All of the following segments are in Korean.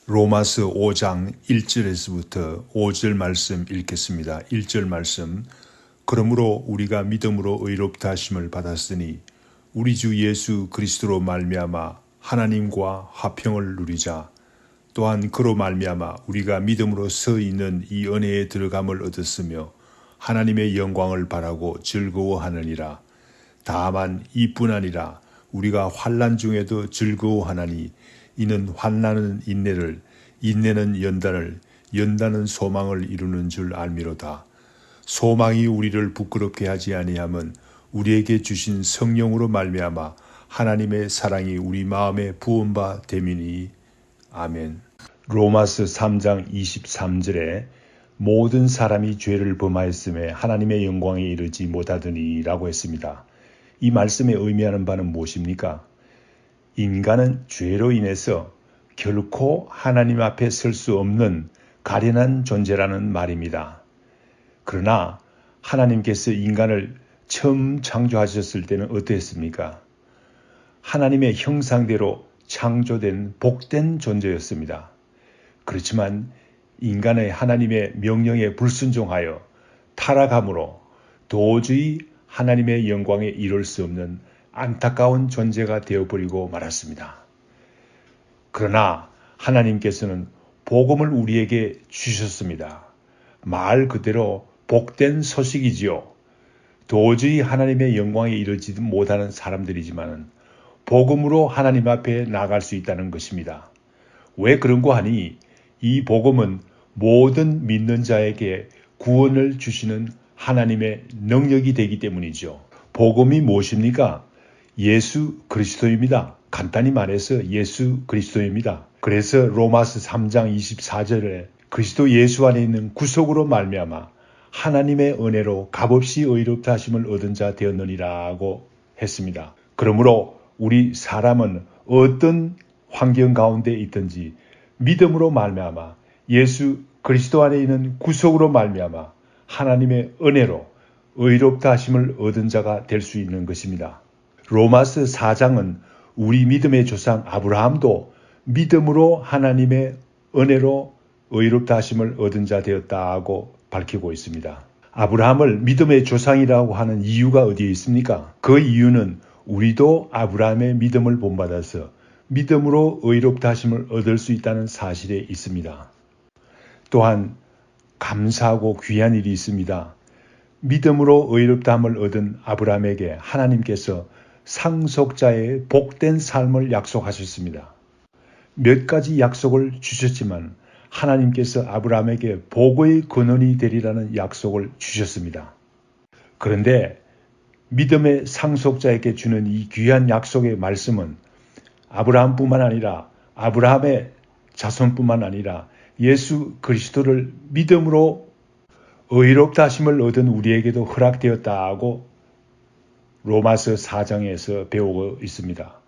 로마서 5장 1절에서부터 5절 말씀 읽겠습니다. 1절 말씀. 그러므로 우리가 믿음으로 의롭다 하심을 받았으니 우리 주 예수 그리스도로 말미암아 하나님과 화평을 누리자. 또한 그로 말미암아 우리가 믿음으로 서 있는 이 은혜에 들어감을 얻었으며 하나님의 영광을 바라고 즐거워하느니라. 다만 이뿐 아니라 우리가 환난 중에도 즐거워하나니 이는 환난은 인내를, 인내는 연단을, 연단은 소망을 이루는 줄 알미로다. 소망이 우리를 부끄럽게 하지 아니함은 우리에게 주신 성령으로 말미암아 하나님의 사랑이 우리 마음에 부은 바 됨이니. 아멘. 로마서 3장 23절에 모든 사람이 죄를 범하였음에 하나님의 영광에 이르지 못하더니 라고 했습니다. 이 말씀에 의미하는 바는 무엇입니까? 인간은 죄로 인해서 결코 하나님 앞에 설 수 없는 가련한 존재라는 말입니다. 그러나 하나님께서 인간을 처음 창조하셨을 때는 어떠했습니까? 하나님의 형상대로 창조된 복된 존재였습니다. 그렇지만 인간의 하나님의 명령에 불순종하여 타락함으로 도저히 하나님의 영광에 이룰 수 없는 안타까운 존재가 되어버리고 말았습니다. 그러나 하나님께서는 복음을 우리에게 주셨습니다. 말 그대로 복된 소식이지요. 도저히 하나님의 영광에 이르지 못하는 사람들이지만 복음으로 하나님 앞에 나갈 수 있다는 것입니다. 왜 그런고 하니 이 복음은 모든 믿는 자에게 구원을 주시는 하나님의 능력이 되기 때문이죠. 복음이 무엇입니까? 예수 그리스도입니다. 간단히 말해서 예수 그리스도입니다. 그래서 로마서 3장 24절에 그리스도 예수 안에 있는 구속으로 말미암아 하나님의 은혜로 값없이 의롭다 하심을 얻은 자 되었느니라고 했습니다. 그러므로 우리 사람은 어떤 환경 가운데 있든지 믿음으로 말미암아 예수 그리스도 안에 있는 구속으로 말미암아 하나님의 은혜로 의롭다 하심을 얻은 자가 될 수 있는 것입니다. 로마서 4장은 우리 믿음의 조상 아브라함도 믿음으로 하나님의 은혜로 의롭다 하심을 얻은 자 되었다고 밝히고 있습니다. 아브라함을 믿음의 조상이라고 하는 이유가 어디에 있습니까? 그 이유는 우리도 아브라함의 믿음을 본받아서 믿음으로 의롭다 하심을 얻을 수 있다는 사실에 있습니다. 또한 감사하고 귀한 일이 있습니다. 믿음으로 의롭다함을 얻은 아브라함에게 하나님께서 상속자의 복된 삶을 약속하셨습니다. 몇 가지 약속을 주셨지만 하나님께서 아브라함에게 복의 근원이 되리라는 약속을 주셨습니다. 그런데 믿음의 상속자에게 주는 이 귀한 약속의 말씀은 아브라함뿐만 아니라 아브라함의 자손뿐만 아니라 예수 그리스도를 믿음으로 의롭다 하심을 얻은 우리에게도 허락되었다고 로마서 4장에서 배우고 있습니다.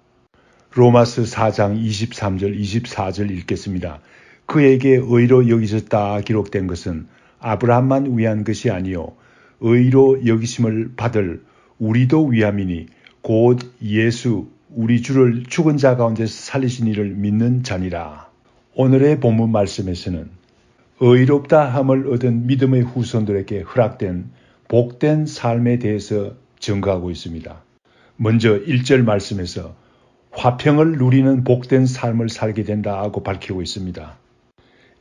로마서 4장 23절 24절 읽겠습니다. 그에게 의로 여기셨다 기록된 것은 아브라함만 위한 것이 아니요 의로 여기심을 받을 우리도 위함이니 곧 예수 우리 주를 죽은 자 가운데서 살리신 이를 믿는 자니라. 오늘의 본문 말씀에서는 의롭다 함을 얻은 믿음의 후손들에게 허락된 복된 삶에 대해서 증거하고 있습니다. 먼저 1절 말씀에서 화평을 누리는 복된 삶을 살게 된다고 밝히고 있습니다.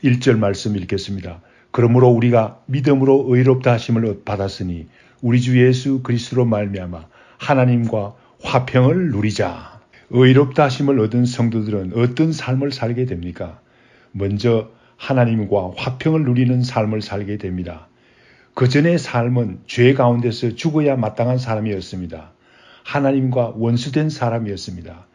1절 말씀 읽겠습니다. 그러므로 우리가 믿음으로 의롭다 하심을 받았으니 우리 주 예수 그리스도로 말미암아 하나님과 화평을 누리자. 의롭다 하심을 얻은 성도들은 어떤 삶을 살게 됩니까? 먼저 하나님과 화평을 누리는 삶을 살게 됩니다. 그 전의 삶은 죄 가운데서 죽어야 마땅한 사람이었습니다. 하나님과 원수된 사람이었습니다.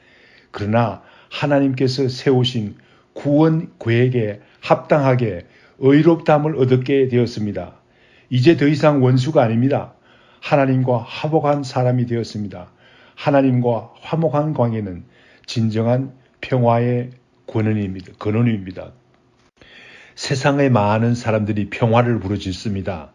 그러나 하나님께서 세우신 구원 계획에 합당하게 의롭다함을 얻게 되었습니다. 이제 더 이상 원수가 아닙니다. 하나님과 화목한 사람이 되었습니다. 하나님과 화목한 관계는 진정한 평화의 근원입니다. 세상의 많은 사람들이 평화를 부르짖습니다.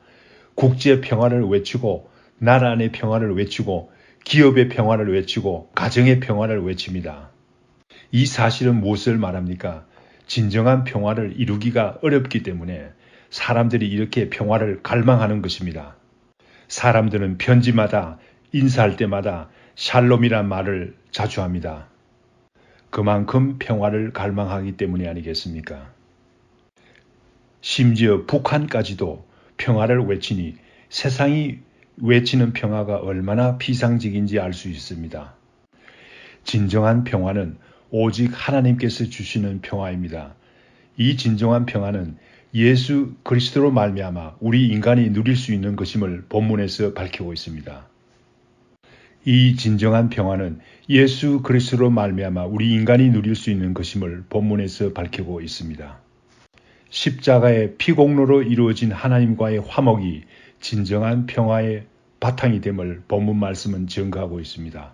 국제 평화를 외치고 나라 안의 평화를 외치고 기업의 평화를 외치고 가정의 평화를 외칩니다. 이 사실은 무엇을 말합니까? 진정한 평화를 이루기가 어렵기 때문에 사람들이 이렇게 평화를 갈망하는 것입니다. 사람들은 편지마다 인사할 때마다 샬롬이란 말을 자주 합니다. 그만큼 평화를 갈망하기 때문이 아니겠습니까? 심지어 북한까지도 평화를 외치니 세상이 외치는 평화가 얼마나 비상적인지 알 수 있습니다. 진정한 평화는 오직 하나님께서 주시는 평화입니다. 이 진정한 평화는 예수 그리스도로 말미암아 우리 인간이 누릴 수 있는 것임을 본문에서 밝히고 있습니다. 이 진정한 평화는 예수 그리스도로 말미암아 우리 인간이 누릴 수 있는 것임을 본문에서 밝히고 있습니다. 십자가의 피공로로 이루어진 하나님과의 화목이 진정한 평화의 바탕이 됨을 본문 말씀은 증거하고 있습니다.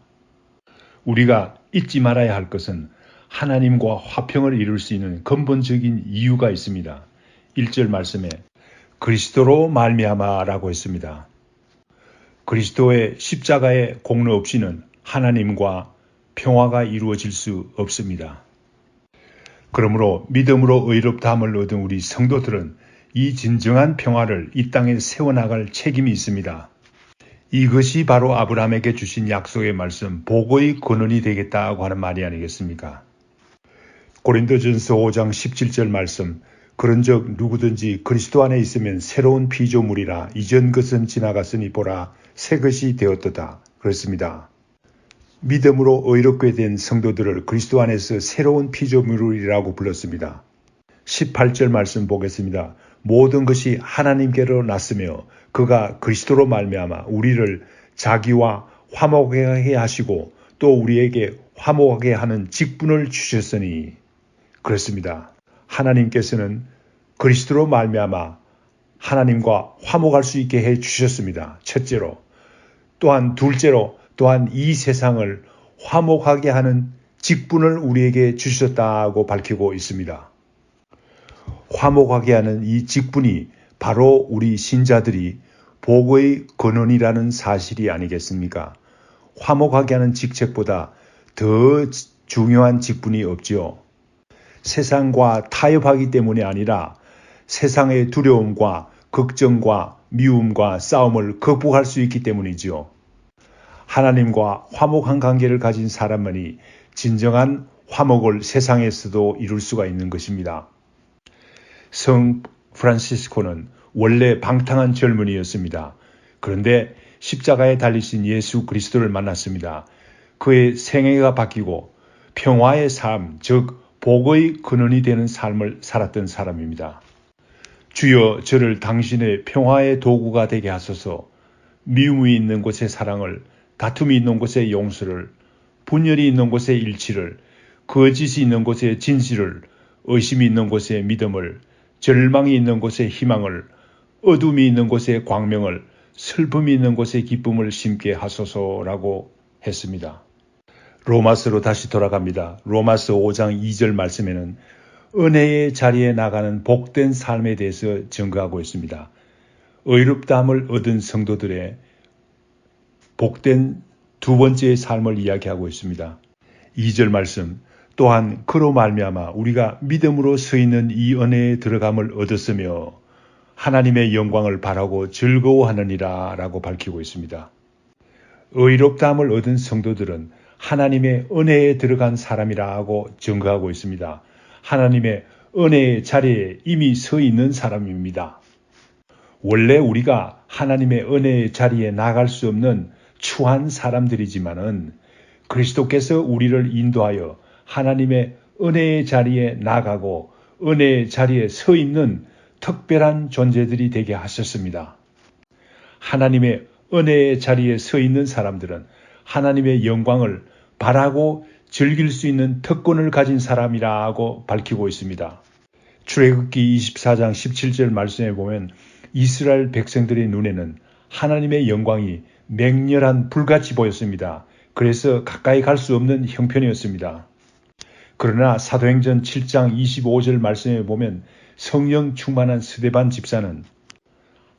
우리가 잊지 말아야 할 것은 하나님과 화평을 이룰 수 있는 근본적인 이유가 있습니다. 1절 말씀에 그리스도로 말미암아라고 했습니다. 그리스도의 십자가의 공로 없이는 하나님과 평화가 이루어질 수 없습니다. 그러므로 믿음으로 의롭다함을 얻은 우리 성도들은 이 진정한 평화를 이 땅에 세워나갈 책임이 있습니다. 이것이 바로 아브라함에게 주신 약속의 말씀, 복의 근원이 되겠다고 하는 말이 아니겠습니까? 고린도전서 5장 17절 말씀, 그런즉 누구든지 그리스도 안에 있으면 새로운 피조물이라 이전 것은 지나갔으니 보라 새 것이 되었도다 그렇습니다. 믿음으로 의롭게 된 성도들을 그리스도 안에서 새로운 피조물이라고 불렀습니다. 18절 말씀 보겠습니다. 모든 것이 하나님께로 났으며 그가 그리스도로 말미암아 우리를 자기와 화목하게 하시고 또 우리에게 화목하게 하는 직분을 주셨으니 그렇습니다. 하나님께서는 그리스도로 말미암아 하나님과 화목할 수 있게 해 주셨습니다. 첫째로. 또한 둘째로 또한 이 세상을 화목하게 하는 직분을 우리에게 주셨다고 밝히고 있습니다. 화목하게 하는 이 직분이 바로 우리 신자들이 복의 근원이라는 사실이 아니겠습니까? 화목하게 하는 직책보다 더 중요한 직분이 없지요. 세상과 타협하기 때문이 아니라 세상의 두려움과 걱정과 미움과 싸움을 극복할 수 있기 때문이지요. 하나님과 화목한 관계를 가진 사람만이 진정한 화목을 세상에서도 이룰 수가 있는 것입니다. 성 프란시스코는 원래 방탕한 젊은이였습니다. 그런데 십자가에 달리신 예수 그리스도를 만났습니다. 그의 생애가 바뀌고 평화의 삶, 즉 복의 근원이 되는 삶을 살았던 사람입니다. 주여 저를 당신의 평화의 도구가 되게 하소서. 미움이 있는 곳에 사랑을, 다툼이 있는 곳에 용서를, 분열이 있는 곳에 일치를, 거짓이 있는 곳에 진실을, 의심이 있는 곳에 믿음을, 절망이 있는 곳에 희망을, 어둠이 있는 곳에 광명을, 슬픔이 있는 곳에 기쁨을 심게 하소서라고 했습니다. 로마서로 다시 돌아갑니다. 로마서 5장 2절 말씀에는 은혜의 자리에 나가는 복된 삶에 대해서 증거하고 있습니다. 의롭다함을 얻은 성도들의 복된 두 번째의 삶을 이야기하고 있습니다. 2절 말씀, 또한 그로 말미암아 우리가 믿음으로 서 있는 이 은혜에 들어감을 얻었으며 하나님의 영광을 바라고 즐거워하느니라 라고 밝히고 있습니다. 의롭다함을 얻은 성도들은 하나님의 은혜에 들어간 사람이라고 증거하고 있습니다. 하나님의 은혜의 자리에 이미 서 있는 사람입니다. 원래 우리가 하나님의 은혜의 자리에 나갈 수 없는 추한 사람들이지만은 그리스도께서 우리를 인도하여 하나님의 은혜의 자리에 나가고 은혜의 자리에 서 있는 특별한 존재들이 되게 하셨습니다. 하나님의 은혜의 자리에 서 있는 사람들은 하나님의 영광을 바라고 즐길 수 있는 특권을 가진 사람이라고 밝히고 있습니다. 출애굽기 24장 17절 말씀에 보면 이스라엘 백성들의 눈에는 하나님의 영광이 맹렬한 불같이 보였습니다. 그래서 가까이 갈 수 없는 형편이었습니다. 그러나 사도행전 7장 25절 말씀에 보면 성령 충만한 스데반 집사는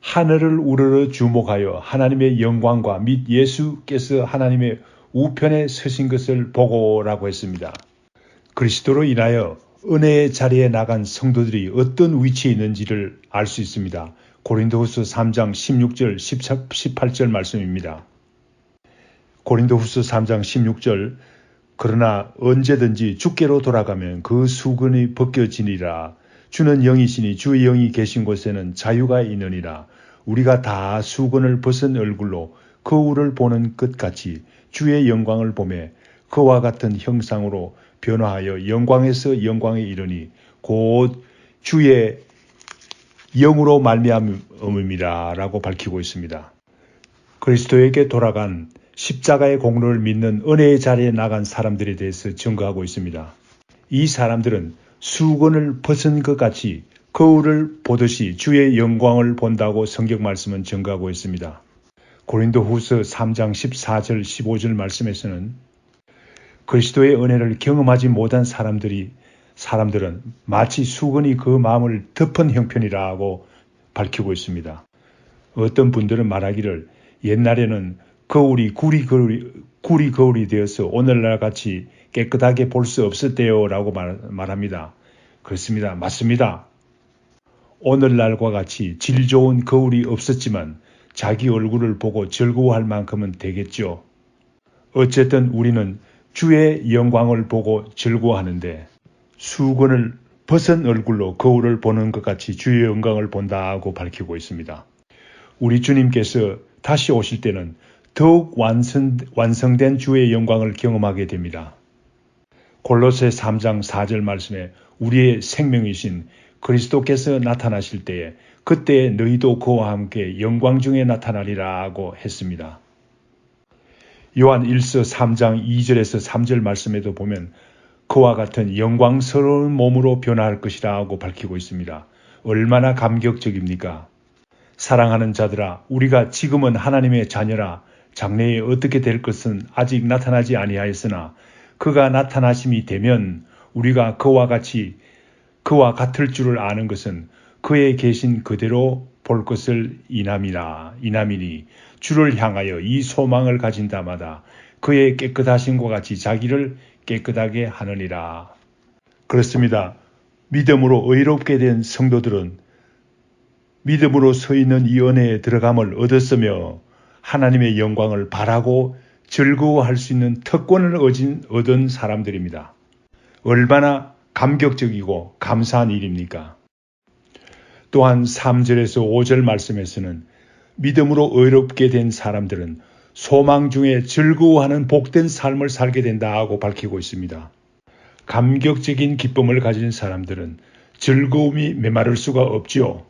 하늘을 우러러 주목하여 하나님의 영광과 및 예수께서 하나님의 우편에 서신 것을 보고라고 했습니다. 그리스도로 인하여 은혜의 자리에 나간 성도들이 어떤 위치에 있는지를 알 수 있습니다. 고린도후서 3장 16절 18절 말씀입니다. 고린도후서 3장 16절 그러나 언제든지 주께로 돌아가면 그 수건이 벗겨지니라. 주는 영이시니 주의 영이 계신 곳에는 자유가 있느니라. 우리가 다 수건을 벗은 얼굴로 거울을 보는 것 같이 주의 영광을 보매 그와 같은 형상으로 변화하여 영광에서 영광에 이르니 곧 주의 영으로 말미암음이라 라고 밝히고 있습니다. 그리스도에게 돌아간 십자가의 공로를 믿는 은혜의 자리에 나간 사람들에 대해서 증거하고 있습니다. 이 사람들은 수건을 벗은 것 같이 거울을 보듯이 주의 영광을 본다고 성경 말씀은 증거하고 있습니다. 고린도후서 3장 14절 15절 말씀에서는 그리스도의 은혜를 경험하지 못한 사람들은 마치 수건이 그 마음을 덮은 형편이라고 밝히고 있습니다. 어떤 분들은 말하기를 옛날에는 거울이 구리 거울이 되어서 오늘날 같이 깨끗하게 볼 수 없었대요 라고 말합니다. 그렇습니다. 맞습니다. 오늘날과 같이 질 좋은 거울이 없었지만 자기 얼굴을 보고 즐거워할 만큼은 되겠죠. 어쨌든 우리는 주의 영광을 보고 즐거워하는데 수건을 벗은 얼굴로 거울을 보는 것 같이 주의 영광을 본다고 밝히고 있습니다. 우리 주님께서 다시 오실 때는 더욱 완성된 주의 영광을 경험하게 됩니다. 골로새 3장 4절 말씀에 우리의 생명이신 그리스도께서 나타나실 때에 그때 너희도 그와 함께 영광 중에 나타나리라고 했습니다. 요한 1서 3장 2절에서 3절 말씀에도 보면 그와 같은 영광스러운 몸으로 변화할 것이라고 밝히고 있습니다. 얼마나 감격적입니까? 사랑하는 자들아, 우리가 지금은 하나님의 자녀라 장래에 어떻게 될 것은 아직 나타나지 아니하였으나 그가 나타나심이 되면 우리가 그와 같을 줄을 아는 것은 그에 계신 그대로 볼 것을 이남이니 주를 향하여 이 소망을 가진 자마다 그의 깨끗하심과 같이 자기를 깨끗하게 하느니라. 그렇습니다. 믿음으로 의롭게 된 성도들은 믿음으로 서 있는 이 은혜에 들어감을 얻었으며 하나님의 영광을 바라고 즐거워할 수 있는 특권을 얻은 사람들입니다. 얼마나 감격적이고 감사한 일입니까? 또한 3절에서 5절 말씀에서는 믿음으로 의롭게 된 사람들은 소망 중에 즐거워하는 복된 삶을 살게 된다고 밝히고 있습니다. 감격적인 기쁨을 가진 사람들은 즐거움이 메마를 수가 없지요.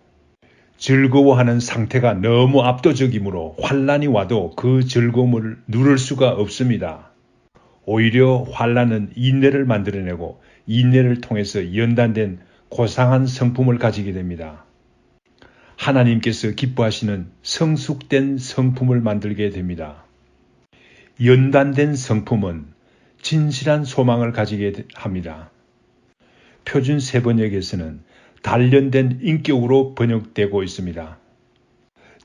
즐거워하는 상태가 너무 압도적이므로 환난이 와도 그 즐거움을 누를 수가 없습니다. 오히려 환난은 인내를 만들어내고 인내를 통해서 연단된 고상한 성품을 가지게 됩니다. 하나님께서 기뻐하시는 성숙된 성품을 만들게 됩니다. 연단된 성품은 진실한 소망을 가지게 합니다. 표준 세번역에서는 단련된 인격으로 번역되고 있습니다.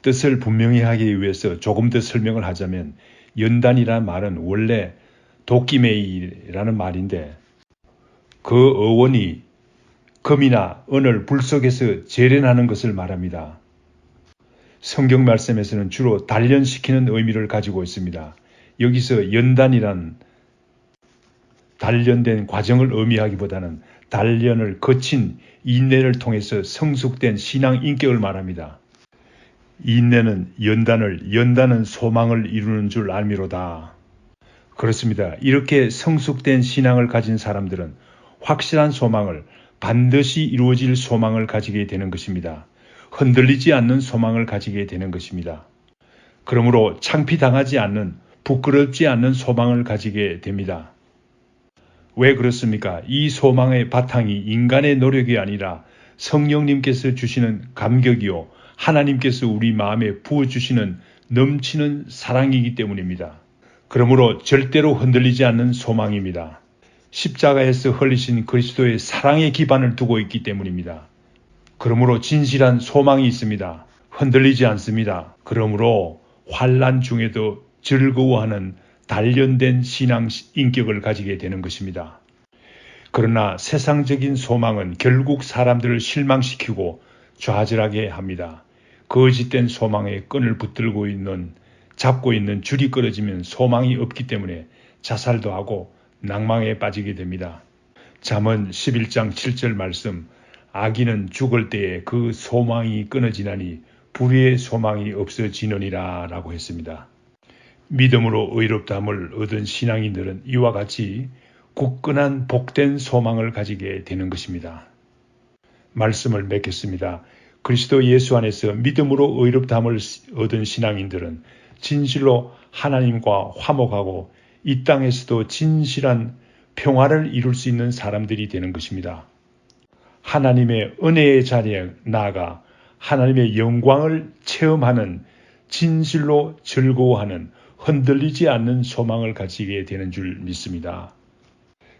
뜻을 분명히 하기 위해서 조금 더 설명을 하자면 연단이라는 말은 원래 도끼메이라는 말인데 그 어원이 금이나 은을 불 속에서 재련하는 것을 말합니다. 성경 말씀에서는 주로 단련시키는 의미를 가지고 있습니다. 여기서 연단이란 단련된 과정을 의미하기보다는 단련을 거친 인내를 통해서 성숙된 신앙 인격을 말합니다. 인내는 연단은 소망을 이루는 줄 알미로다. 그렇습니다. 이렇게 성숙된 신앙을 가진 사람들은 확실한 소망을 반드시 이루어질 소망을 가지게 되는 것입니다. 흔들리지 않는 소망을 가지게 되는 것입니다. 그러므로 창피당하지 않는 부끄럽지 않는 소망을 가지게 됩니다. 왜 그렇습니까? 이 소망의 바탕이 인간의 노력이 아니라 성령님께서 주시는 감격이요 하나님께서 우리 마음에 부어주시는 넘치는 사랑이기 때문입니다. 그러므로 절대로 흔들리지 않는 소망입니다. 십자가에서 흘리신 그리스도의 사랑의 기반을 두고 있기 때문입니다. 그러므로 진실한 소망이 있습니다. 흔들리지 않습니다. 그러므로 환난 중에도 즐거워하는 단련된 신앙 인격을 가지게 되는 것입니다. 그러나 세상적인 소망은 결국 사람들을 실망시키고 좌절하게 합니다. 거짓된 소망에 끈을 잡고 있는 줄이 끊어지면 소망이 없기 때문에 자살도 하고 낭망에 빠지게 됩니다. 잠언 11장 7절 말씀, 악인은 죽을 때에 그 소망이 끊어지나니 불의의 소망이 없어지느니라 라고 했습니다. 믿음으로 의롭다함을 얻은 신앙인들은 이와 같이 굳건한 복된 소망을 가지게 되는 것입니다. 말씀을 맺겠습니다. 그리스도 예수 안에서 믿음으로 의롭다함을 얻은 신앙인들은 진실로 하나님과 화목하고 이 땅에서도 진실한 평화를 이룰 수 있는 사람들이 되는 것입니다. 하나님의 은혜의 자리에 나아가 하나님의 영광을 체험하는, 진실로 즐거워하는, 흔들리지 않는 소망을 가지게 되는 줄 믿습니다.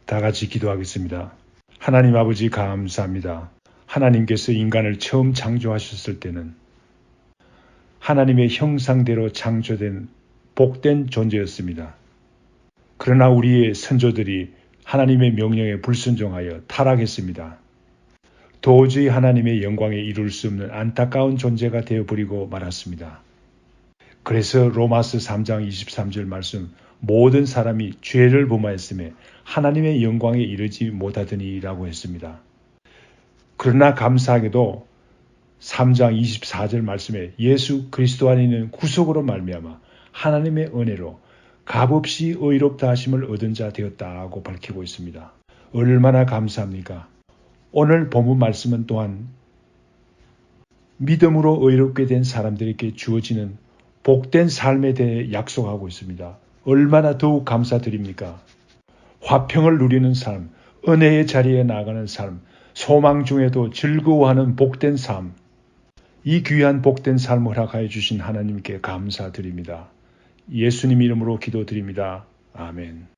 다 같이 기도하겠습니다. 하나님 아버지 감사합니다. 하나님께서 인간을 처음 창조하셨을 때는 하나님의 형상대로 창조된 복된 존재였습니다. 그러나 우리의 선조들이 하나님의 명령에 불순종하여 타락했습니다. 도저히 하나님의 영광에 이룰 수 없는 안타까운 존재가 되어버리고 말았습니다. 그래서 로마서 3장 23절 말씀, 모든 사람이 죄를 범하였음에 하나님의 영광에 이르지 못하더니라고 했습니다. 그러나 감사하게도 3장 24절 말씀에 예수 그리스도 안에 있는 구속으로 말미암아 하나님의 은혜로 값없이 의롭다 하심을 얻은 자 되었다고 밝히고 있습니다. 얼마나 감사합니까? 오늘 본문 말씀은 또한 믿음으로 의롭게 된 사람들에게 주어지는 복된 삶에 대해 약속하고 있습니다. 얼마나 더욱 감사드립니까? 화평을 누리는 삶, 은혜의 자리에 나가는 삶, 소망 중에도 즐거워하는 복된 삶, 이 귀한 복된 삶을 허락하여 주신 하나님께 감사드립니다. 예수님 이름으로 기도드립니다. 아멘.